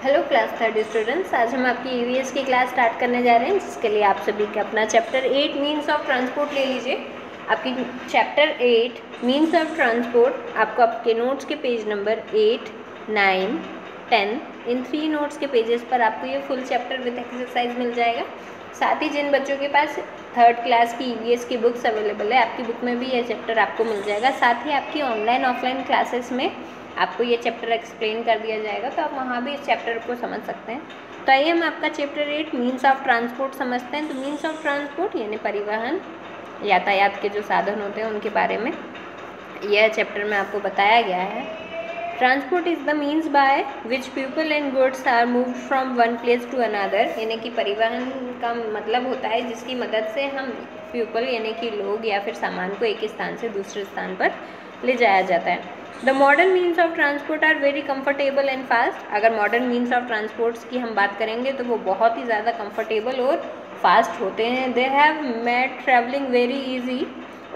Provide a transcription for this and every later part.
Hello class third students, आज हम आपकी ईवीएस की क्लास स्टार्ट करने जा रहे हैं, जिसके लिए आप सभी का अपना चैप्टर 8 मीन्स ऑफ ट्रांसपोर्ट ले लीजिए। आपकी चैप्टर 8 मीन्स ऑफ ट्रांसपोर्ट आपको आपके नोट्स के पेज नंबर 8, 9, 10 इन 3 नोट्स के पेजेस पर आपको ये फुल चैप्टर विद एक्सरसाइज मिल जाएगा। साथ ही जिन बच्चों के पास थर्ड क्लास की ईवीएस की बुक्स अवेलेबल है, आपकी बुक में भी ये चैप्टर आपको मिल जाएगा। साथ ही आपकी ऑनलाइन ऑफलाइन क्लासेस में आपको ये चैप्टर एक्सप्लेन कर दिया जाएगा, तो आप वहाँ भी इस चैप्टर को समझ सकते हैं। तो आइए हम आपका चैप्टर 8 मीन्स ऑफ ट्रांसपोर्ट समझते हैं। तो मीन्स ऑफ ट्रांसपोर्ट यानी परिवहन, यातायात के जो साधन होते हैं उनके बारे में यह चैप्टर में आपको बताया गया है। Transport is the means by which people and goods are moved from one place to another, यानी कि परिवहन का मतलब होता है जिसकी मदद से हम पीपल यानी कि लोग या फिर सामान को एक स्थान से दूसरे स्थान पर ले जाया जाता है। The modern means of transport are very comfortable and fast. अगर मॉडर्न मीन्स ऑफ ट्रांसपोर्ट्स की हम बात करेंगे तो वो बहुत ही ज़्यादा कंफर्टेबल और फास्ट होते हैं। They have made travelling very easy,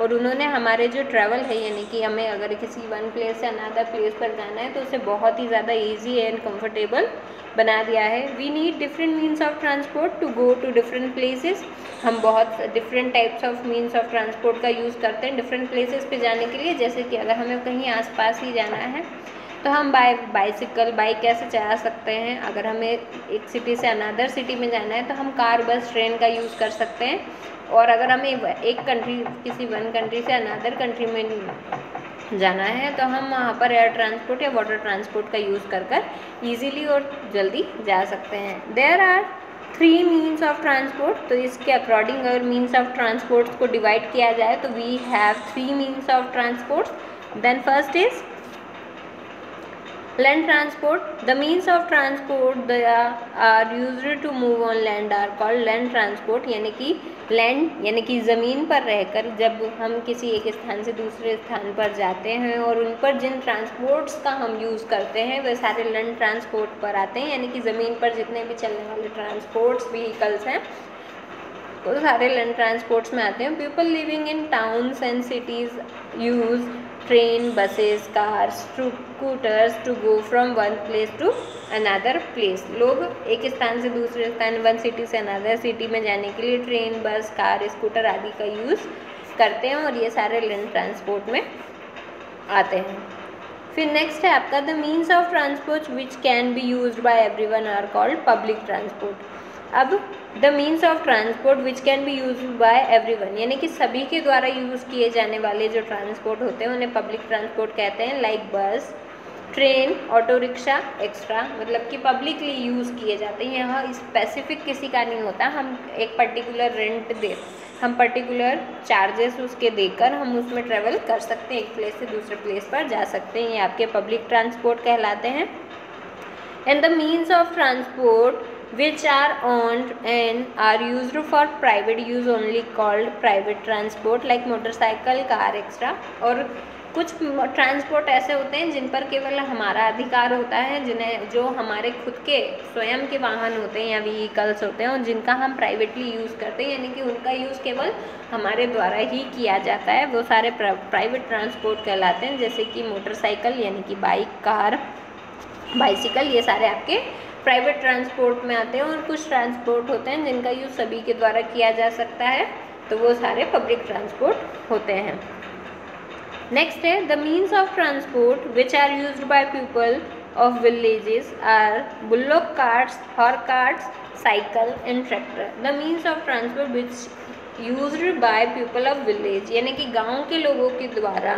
और उन्होंने हमारे जो ट्रैवल है यानी कि हमें अगर किसी वन प्लेस से अनदर प्लेस पर जाना है तो उसे बहुत ही ज़्यादा ईजी एंड कंफर्टेबल बना दिया है। We need different means of transport to go to different places. हम बहुत different types of means of transport का यूज़ करते हैं डिफरेंट प्लेसेस पे जाने के लिए। जैसे कि अगर हमें कहीं आसपास ही जाना है तो हम बाइसिकल बाइक कैसे चला सकते हैं। अगर हमें एक सिटी से अनदर सिटी में जाना है तो हम कार बस ट्रेन का यूज़ कर सकते हैं। और अगर हमें एक कंट्री किसी वन कंट्री से अनदर कंट्री में जाना है तो हम वहाँ पर एयर ट्रांसपोर्ट या वाटर ट्रांसपोर्ट का यूज़ कर ईजीली और जल्दी जा सकते हैं। There are 3 means of transport. तो इसके अकॉर्डिंग अगर मीन्स ऑफ ट्रांसपोर्ट को डिवाइड किया जाए तो we have 3 means of transport. Then first is land transport. The means of transport that are used to move on land are called land transport, यानी कि land यानी कि ज़मीन पर रहकर जब हम किसी एक स्थान से दूसरे स्थान पर जाते हैं और उन पर जिन ट्रांसपोर्ट्स का हम यूज़ करते हैं वे सारे लैंड ट्रांसपोर्ट पर आते हैं। यानी कि ज़मीन पर जितने भी चलने वाले ट्रांसपोर्ट्स व्हीकल्स हैं वो सारे लैंड ट्रांसपोर्ट्स में आते हैं। People living in towns and cities use train, buses, cars, scooters to go from one place to another place. लोग एक स्थान से दूसरे स्थान, वन सिटी से अनदर सिटी में जाने के लिए ट्रेन, बस, कार, स्कूटर आदि का यूज़ करते हैं और ये सारे लैंड ट्रांसपोर्ट में आते हैं। फिर नेक्स्ट है आपका the means of transport which can be used by everyone are called public transport. अब the means of transport which can be use by everyone यानी कि सभी के द्वारा यूज़ किए जाने वाले जो ट्रांसपोर्ट होते हैं उन्हें पब्लिक ट्रांसपोर्ट कहते हैं। लाइक बस, ट्रेन, ऑटो रिक्शा एक्स्ट्रा, मतलब कि पब्लिकली यूज़ किए जाते हैं। यह स्पेसिफिक किसी का नहीं होता। हम एक पर्टिकुलर रेंट दे, हम पर्टिकुलर चार्जेस उसके देकर हम उसमें ट्रेवल कर सकते हैं, एक प्लेस से दूसरे प्लेस पर जा सकते हैं। ये आपके पब्लिक ट्रांसपोर्ट कहलाते हैं। And the means of transport which are owned and are used for private use only called private transport like motorcycle, car extra। और कुछ ट्रांसपोर्ट ऐसे होते हैं जिन पर केवल हमारा अधिकार होता है, जिन्हें जो हमारे खुद के स्वयं के वाहन होते हैं या व्हीकल्स होते हैं और जिनका हम प्राइवेटली यूज़ करते हैं, यानी कि उनका यूज़ केवल हमारे द्वारा ही किया जाता है, वो सारे प्राइवेट ट्रांसपोर्ट कहलाते हैं। जैसे कि मोटरसाइकिल यानी कि बाइक, कार, बाइसिकल, ये सारे आपके प्राइवेट ट्रांसपोर्ट में आते हैं। और कुछ ट्रांसपोर्ट होते हैं जिनका यूज़ सभी के द्वारा किया जा सकता है, तो वो सारे पब्लिक ट्रांसपोर्ट होते हैं। नेक्स्ट है the means of transport which are used by people of villages are bullock carts, horse carts, cycle and tractor. The means of transport which used by people of village यानी कि गाँव के लोगों के द्वारा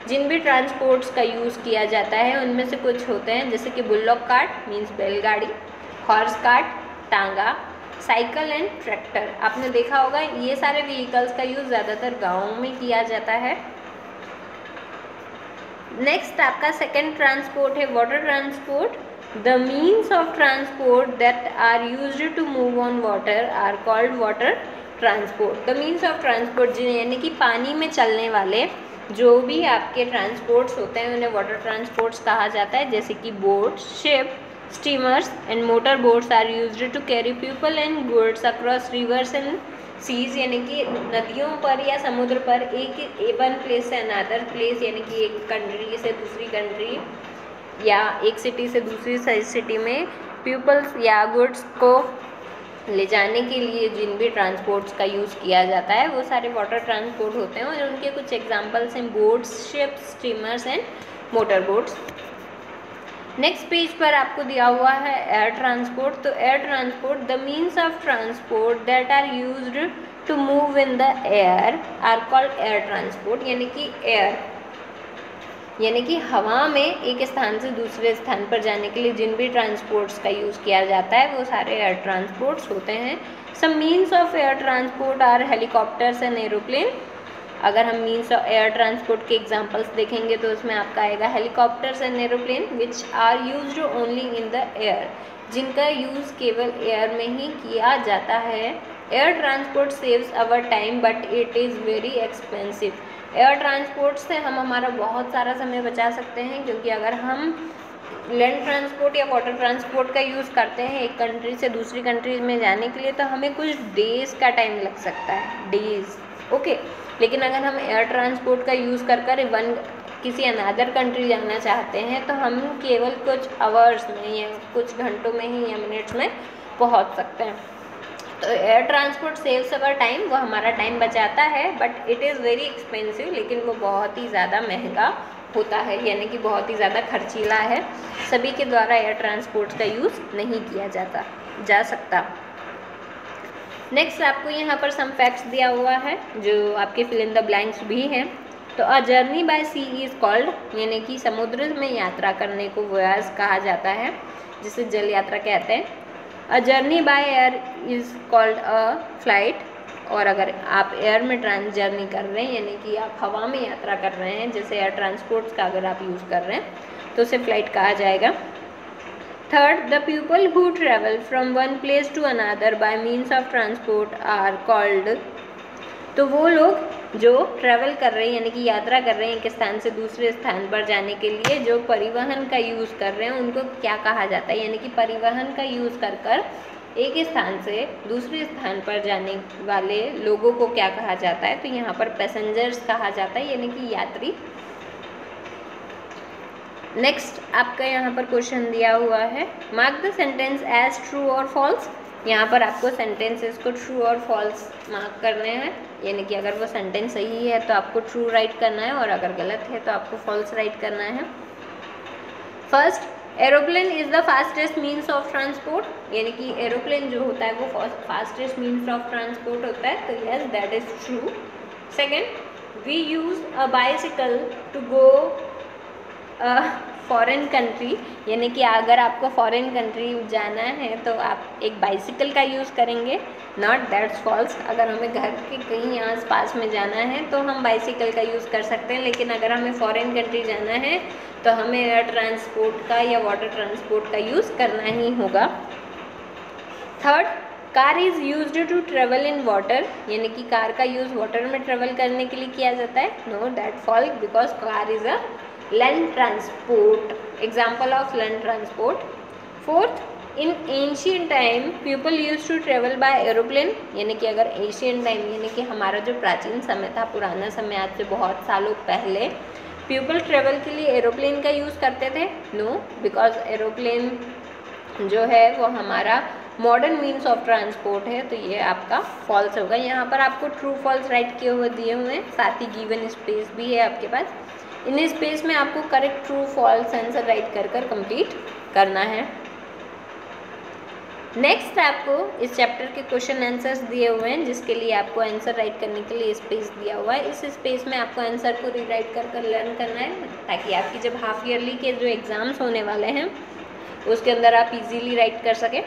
जिन भी ट्रांसपोर्ट्स का यूज़ किया जाता है उनमें से कुछ होते हैं, जैसे कि बुल्लोक कार्ट मीन्स बैलगाड़ी, हॉर्स कार्ट टांगा, साइकिल एंड ट्रैक्टर। आपने देखा होगा ये सारे व्हीकल्स का यूज़ ज़्यादातर गाँव में किया जाता है। नेक्स्ट आपका सेकेंड ट्रांसपोर्ट है water transport. The means of transport that are used to move on water are called water transport. The means of transport यानी कि पानी में चलने वाले जो भी आपके ट्रांसपोर्ट्स होते हैं उन्हें वाटर ट्रांसपोर्ट्स कहा जाता है। जैसे कि boat, ship, steamers and motor boats are used to carry people and goods across rivers and seas, यानी कि नदियों पर या समुद्र पर एक वन प्लेस से अनदर प्लेस यानी कि एक कंट्री से दूसरी कंट्री या एक सिटी से दूसरी सिटी में पीपल्स या गुड्स को ले जाने के लिए जिन भी ट्रांसपोर्ट्स का यूज़ किया जाता है वो सारे वाटर ट्रांसपोर्ट होते हैं, और उनके कुछ एग्जांपल्स हैं boats, ships, steamers and motor boats. Next page पर आपको दिया हुआ है एयर ट्रांसपोर्ट। तो air transport, the means of transport that are used to move in the air are called air transport, यानी कि एयर यानी कि हवा में एक स्थान से दूसरे स्थान पर जाने के लिए जिन भी ट्रांसपोर्ट्स का यूज़ किया जाता है वो सारे एयर ट्रांसपोर्ट्स होते हैं। Some means of air transport are helicopters and aeroplane. अगर हम मीन्स ऑफ एयर ट्रांसपोर्ट के एग्जांपल्स देखेंगे तो उसमें आपका आएगा helicopters and aeroplane which are used only in the air, जिनका यूज़ केवल एयर में ही किया जाता है। Air transport saves our time but it is very expensive. Air transport से हम हमारा बहुत सारा समय बचा सकते हैं, क्योंकि अगर हम लैंड ट्रांसपोर्ट या वाटर ट्रांसपोर्ट का यूज़ करते हैं एक कंट्री से दूसरी कंट्री में जाने के लिए तो हमें कुछ डेज़ का टाइम लग सकता है, डेज़, ओके। लेकिन अगर हम एयर ट्रांसपोर्ट का यूज़ कर किसी अनदर कंट्री जाना चाहते हैं तो हम केवल कुछ आवर्स में या कुछ घंटों में ही या मिनट्स में पहुंच सकते हैं। तो air transport saves our time, वो हमारा टाइम बचाता है, but it is very expensive, लेकिन वो बहुत ही ज़्यादा महंगा होता है, यानी कि बहुत ही ज़्यादा खर्चीला है। सभी के द्वारा एयर ट्रांसपोर्ट का यूज़ नहीं किया जा सकता। नेक्स्ट आपको यहाँ पर सम फैक्ट्स दिया हुआ है जो आपके फिल इन द ब्लैंक्स भी हैं। तो a journey by sea is called, यानी कि समुद्र में यात्रा करने को वॉयज कहा जाता है, जिसे जल यात्रा कहते हैं। अ journey by air is called a flight, और अगर आप एयर में जर्नी कर रहे हैं यानी कि आप हवा में यात्रा कर रहे हैं, जैसे एयर ट्रांसपोर्ट्स का अगर आप यूज़ कर रहे हैं तो उसे फ्लाइट कहा जाएगा। Third, the people who travel from one place to another by means of transport are called, तो वो लोग जो ट्रैवल कर रहे हैं यानी कि यात्रा कर रहे हैं एक स्थान से दूसरे स्थान पर जाने के लिए जो परिवहन का यूज़ कर रहे हैं उनको क्या कहा जाता है, यानी कि परिवहन का यूज़ कर एक स्थान से दूसरे स्थान पर जाने वाले लोगों को क्या कहा जाता है, तो यहाँ पर पैसेंजर्स कहा जाता है, यानी कि यात्री। नेक्स्ट आपका यहाँ पर क्वेश्चन दिया हुआ है, mark the sentence as true और फॉल्स। यहाँ पर आपको सेंटेंसेस को ट्रू और फॉल्स मार्क करने हैं, यानी कि अगर वो सेंटेंस सही है तो आपको ट्रू राइट करना है और अगर गलत है तो आपको फॉल्स राइट करना है। First, aeroplane is the fastest means of transport, यानी कि एरोप्लेन जो होता है वो फास्टेस्ट मीन्स ऑफ ट्रांसपोर्ट होता है, तो yes that is true. Second, we use a bicycle to go foreign country, यानी कि अगर आपको फॉरेन कंट्री जाना है तो आप एक बाइसिकल का यूज़ करेंगे, नॉट दैट्स फॉल्स। अगर हमें घर के कहीं आस पास में जाना है तो हम बाइसिकल का यूज़ कर सकते हैं, लेकिन अगर हमें फॉरेन कंट्री जाना है तो हमें एयर ट्रांसपोर्ट का या वाटर ट्रांसपोर्ट का यूज़ करना ही होगा। Third, car is used to travel in water, यानी कि कार का यूज़ वाटर में ट्रेवल करने के लिए किया जाता है, no that false because car is a land transport, example of land transport. Fourth, in ancient time people use to travel by aeroplane, यानी कि अगर एंशियंट टाइम यानी कि हमारा जो प्राचीन समय था, पुराना समय, आज से बहुत सालों पहले पीपल ट्रेवल के लिए एरोप्लेन का यूज़ करते थे, नो बिकॉज एरोप्लेन जो है वो हमारा मॉडर्न मीन्स ऑफ ट्रांसपोर्ट है, तो ये आपका फॉल्स होगा। यहाँ पर आपको ट्रू फॉल्स राइट किए हुए दिए हुए हैं, साथ ही गिवन स्पेस भी है आपके पास, इन स्पेस में आपको correct true false answer write कर कंप्लीट करना है। नेक्स्ट आपको इस चैप्टर के क्वेश्चन आंसर्स दिए हुए हैं जिसके लिए आपको आंसर राइट करने के लिए स्पेस दिया हुआ है। इस स्पेस में आपको आंसर को रीराइट कर लर्न करना है, ताकि आपकी जब हाफ ईयरली के जो एग्ज़ाम्स होने वाले हैं उसके अंदर आप इजीली राइट कर सकें।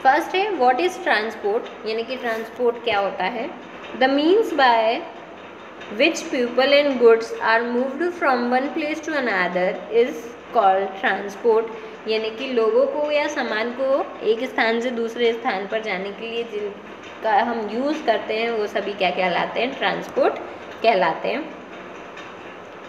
फर्स्ट है व्हाट इज़ ट्रांसपोर्ट, यानी कि ट्रांसपोर्ट क्या होता है। The means bye which people and goods are moved from one place to another is called transport, यानी कि लोगों को या सामान को एक स्थान से दूसरे स्थान पर जाने के लिए जिनका हम यूज़ करते हैं वो सभी क्या कहलाते हैं, ट्रांसपोर्ट कहलाते हैं।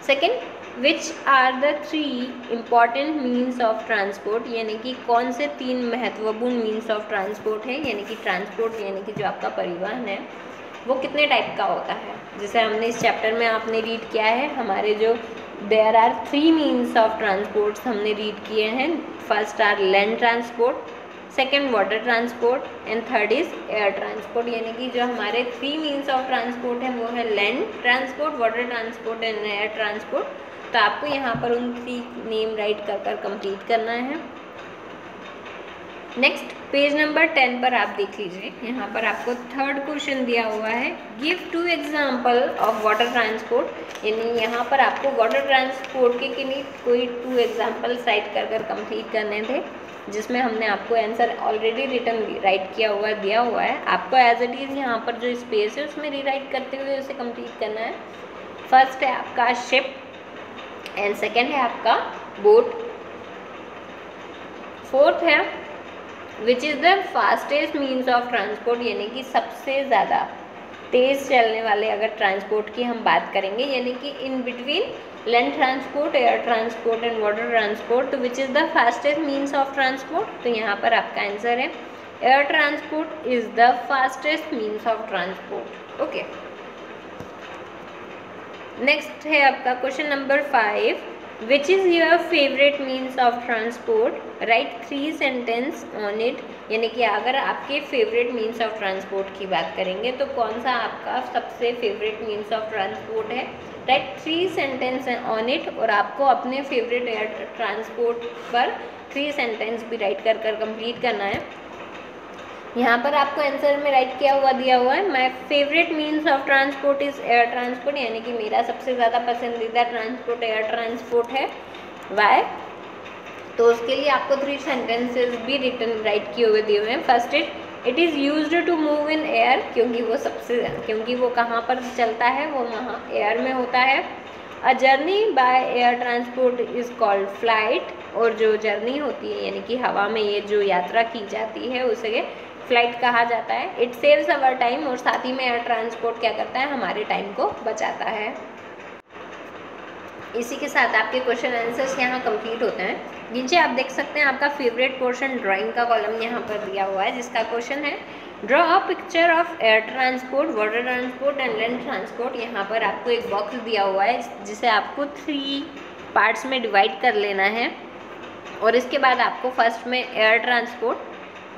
Second, which are the 3 important means of transport, यानी कि कौन से 3 महत्वपूर्ण मीन्स ऑफ ट्रांसपोर्ट है, यानी कि ट्रांसपोर्ट यानी कि जो आपका परिवहन है वो कितने टाइप का होता है। जैसे हमने इस चैप्टर में आपने रीड किया है, हमारे जो there are 3 means of transport हमने रीड किए हैं। First are land transport, second water transport and third is air transport. यानी कि जो हमारे 3 मीन्स ऑफ ट्रांसपोर्ट हैं वो है land transport, water transport and air transport. तो आपको यहाँ पर उन 3 नेम राइट कर कंप्लीट करना है। नेक्स्ट पेज नंबर 10 पर आप देख लीजिए, यहाँ पर आपको थर्ड क्वेश्चन दिया हुआ है, give 2 example of water transport. यानी यहाँ पर आपको वाटर ट्रांसपोर्ट के किन्हीं कोई 2 एग्जाम्पल राइट कर कंप्लीट करने थे, जिसमें हमने आपको आंसर ऑलरेडी रिटर्न राइट किया हुआ दिया हुआ है। आपको एज इट इज़ यहाँ पर जो स्पेस है उसमें रीराइट करते हुए उसे कंप्लीट करना है। फर्स्ट है आपका शिप एंड सेकेंड है आपका बोट। फोर्थ है विच is the fastest means of transport, यानी कि सबसे ज़्यादा तेज़ चलने वाले अगर ट्रांसपोर्ट की हम बात करेंगे, यानी कि in between land transport, air transport and water transport, तो which is the fastest means of transport. तो यहाँ पर आपका आंसर है air transport is the fastest means of transport. Okay, next है आपका question number 5, which is your favourite means of transport, write 3 sentence on it. यानी कि अगर आपके फेवरेट मीन्स ऑफ ट्रांसपोर्ट की बात करेंगे तो कौन सा आपका सबसे फेवरेट मीन्स ऑफ ट्रांसपोर्ट है, राइट 3 सेंटेंस ऑन इट। और आपको अपने फेवरेट एयर ट्रांसपोर्ट पर 3 सेंटेंस भी राइट कर कंप्लीट करना है। यहाँ पर आपको आंसर में राइट किया हुआ दिया हुआ है, my favourite means of transport is air transport. यानी कि मेरा सबसे ज़्यादा पसंदीदा ट्रांसपोर्ट एयर ट्रांसपोर्ट है। वाई? तो उसके लिए आपको 3 सेंटेंसेस भी रिटर्न राइट किए हुए दिए हुए हैं। First it is used to move in air, क्योंकि वो कहाँ पर चलता है, वो वहाँ एयर में होता है। अ journey by air transport is called flight, और जो जर्नी होती है यानी कि हवा में ये जो यात्रा की जाती है उसे फ्लाइट कहा जाता है। इट सेव्स अवर टाइम, और साथ ही में एयर ट्रांसपोर्ट क्या करता है, हमारे टाइम को बचाता है। इसी के साथ आपके क्वेश्चन आंसर्स यहाँ कंप्लीट होते हैं। नीचे आप देख सकते हैं आपका फेवरेट पोर्शन ड्राइंग का कॉलम यहाँ पर दिया हुआ है, जिसका क्वेश्चन है draw a picture of air transport, water transport and land transport. यहाँ पर आपको एक बॉक्स दिया हुआ है जिसे आपको 3 पार्ट्स में डिवाइड कर लेना है। और इसके बाद आपको फर्स्ट में एयर ट्रांसपोर्ट,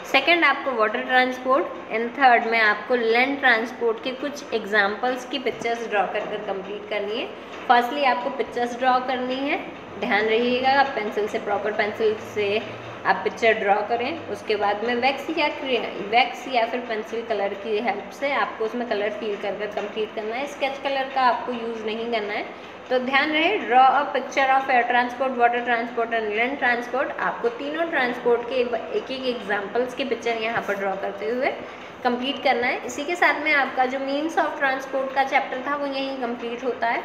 सेकंड आपको वाटर ट्रांसपोर्ट एंड थर्ड में आपको लैंड ट्रांसपोर्ट के कुछ एग्जांपल्स की पिक्चर्स ड्रॉ कर कंप्लीट करनी है। फर्स्टली आपको पिक्चर्स ड्रॉ करनी है, ध्यान रहिएगा आप पेंसिल से, प्रॉपर पेंसिल से आप पिक्चर ड्रॉ करें। उसके बाद में वैक्स या फिर पेंसिल कलर की हेल्प से आपको उसमें कलर फिल कर कंप्लीट करना है। स्केच कलर का आपको यूज़ नहीं करना है। तो ध्यान रहे, draw a picture of air transport, water transport and land transport. आपको तीनों ट्रांसपोर्ट के एक एग्जाम्पल्स की पिक्चर यहाँ पर ड्रॉ करते हुए कंप्लीट करना है। इसी के साथ में आपका जो मीन्स ऑफ ट्रांसपोर्ट का चैप्टर था वो यहीं कंप्लीट होता है।